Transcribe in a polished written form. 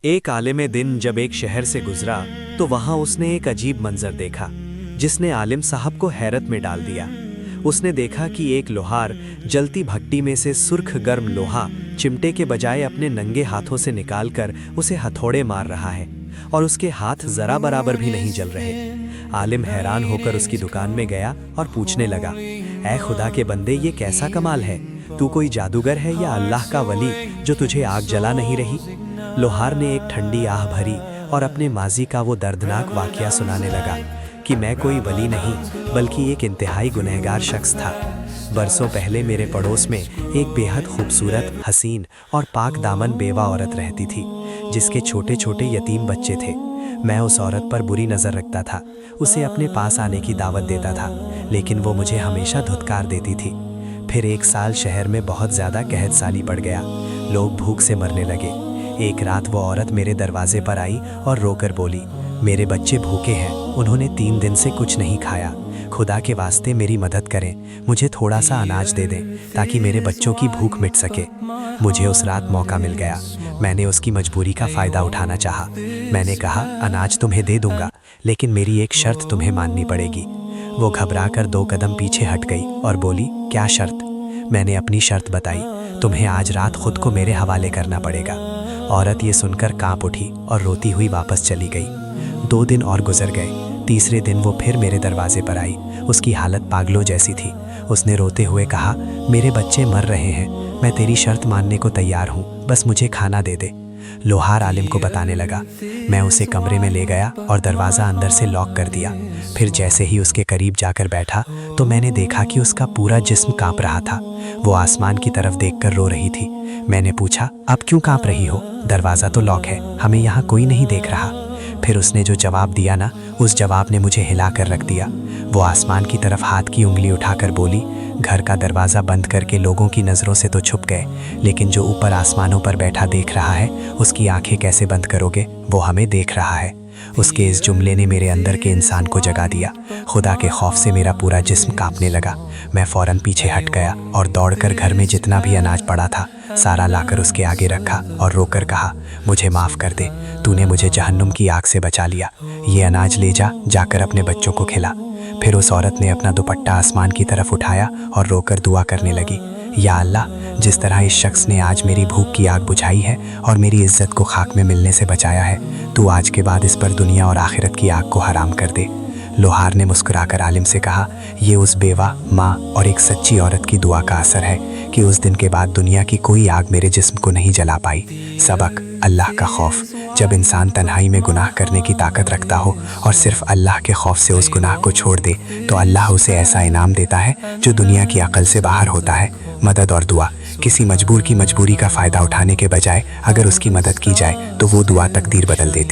एक आलिम दिन जब एक शहर से गुजरा तो वहां उसने एक अजीब मंजर देखा जिसने आलिम साहब को हैरत में डाल दिया। उसने देखा कि एक लोहार जलती भट्टी में से सुर्ख गर्म लोहा चिमटे के बजाय अपने नंगे हाथों से निकालकर उसे हथौड़े मार रहा है और उसके हाथ जरा बराबर भी नहीं जल रहे। आलिम हैरान होकर उसकी दुकान में गया और पूछने लगा, ऐ खुदा के बंदे, ये कैसा कमाल है? तू कोई जादूगर है या अल्लाह का वली जो तुझे आग जला नहीं रही? लोहार ने एक ठंडी आह भरी और अपने माजी का वो दर्दनाक वाकया सुनाने लगा कि मैं कोई वली नहीं बल्कि एक इंतहाई गुनहगार शख्स था। बरसों पहले मेरे पड़ोस में एक बेहद खूबसूरत, हसीन और पाक दामन बेवा औरत रहती थी जिसके छोटे छोटे यतीम बच्चे थे। मैं उस औरत पर बुरी नज़र रखता था, उसे अपने पास आने की दावत देता था, लेकिन वो मुझे हमेशा धुतकार देती थी। फिर एक साल शहर में बहुत ज़्यादा कहत साली पड़ गया, लोग भूख से मरने लगे। एक रात वो औरत मेरे दरवाजे पर आई और रोकर बोली, मेरे बच्चे भूखे हैं, उन्होंने 3 दिन से कुछ नहीं खाया। खुदा के वास्ते मेरी मदद करें, मुझे थोड़ा सा अनाज दे दें ताकि मेरे बच्चों की भूख मिट सके। मुझे उस रात मौका मिल गया। मैंने उसकी मजबूरी का फ़ायदा उठाना चाहा। मैंने कहा, अनाज तुम्हें दे दूंगा, लेकिन मेरी एक शर्त तुम्हें माननी पड़ेगी। वो घबराकर 2 कदम पीछे हट गई और बोली, क्या शर्त? मैंने अपनी शर्त बताई, तुम्हें आज रात खुद को मेरे हवाले करना पड़ेगा। औरत ये सुनकर कांप उठी और रोती हुई वापस चली गई। 2 दिन और गुजर गए। तीसरे दिन वो फिर मेरे दरवाजे पर आई। उसकी हालत पागलों जैसी थी। उसने रोते हुए कहा, मेरे बच्चे मर रहे हैं, मैं तेरी शर्त मानने को तैयार हूँ, बस मुझे खाना दे दे। लोहार आलिम को बताने लगा। मैं उसे कमरे में ले गया और दरवाज़ा अंदर से लॉक कर दिया। फिर जैसे ही उसके करीब जाकर बैठा तो मैंने देखा कि उसका पूरा जिस्म कांप रहा था। वो आसमान की तरफ देखकर रो रही थी। मैंने पूछा, अब क्यों कांप रही हो? दरवाज़ा तो लॉक है, हमें यहाँ कोई नहीं देख रहा। फिर उसने जो जवाब दिया ना, उस जवाब ने मुझे हिला कर रख दिया। वो आसमान की तरफ हाथ की उंगली उठाकर बोली, घर का दरवाज़ा बंद करके लोगों की नज़रों से तो छुप गए, लेकिन जो ऊपर आसमानों पर बैठा देख रहा है, उसकी आंखें कैसे बंद करोगे? वो हमें देख रहा है। उसके इस जुमले ने मेरे अंदर के इंसान को जगा दिया। खुदा के खौफ से मेरा पूरा जिस्म कांपने लगा। मैं फ़ौरन पीछे हट गया और दौड़कर घर में जितना भी अनाज पड़ा था सारा लाकर उसके आगे रखा और रोकर कहा, मुझे माफ़ कर दे, तूने मुझे जहन्नुम की आग से बचा लिया। ये अनाज ले जा, जाकर अपने बच्चों को खिला। फिर उस औरत ने अपना दुपट्टा आसमान की तरफ उठाया और रोकर दुआ करने लगी, या अल्लाह, जिस तरह इस शख्स ने आज मेरी भूख की आग बुझाई है और मेरी इज्जत को खाक में मिलने से बचाया है, तू आज के बाद इस पर दुनिया और आखिरत की आग को हराम कर दे। लोहार ने मुस्कुराकर आलिम से कहा, ये उस बेवा, माँ और एक सच्ची औरत की दुआ का असर है कि उस दिन के बाद दुनिया की कोई आग मेरे जिस्म को नहीं जला पाई। सबक, अल्लाह का खौफ। जब इंसान तन्हाई में गुनाह करने की ताकत रखता हो और सिर्फ अल्लाह के खौफ से उस गुनाह को छोड़ दे तो अल्लाह उसे ऐसा इनाम देता है जो दुनिया की अकल से बाहर होता है। मदद और दुआ। किसी मजबूर की मजबूरी का फ़ायदा उठाने के बजाय अगर उसकी मदद की जाए तो वो दुआ तकदीर बदल देती।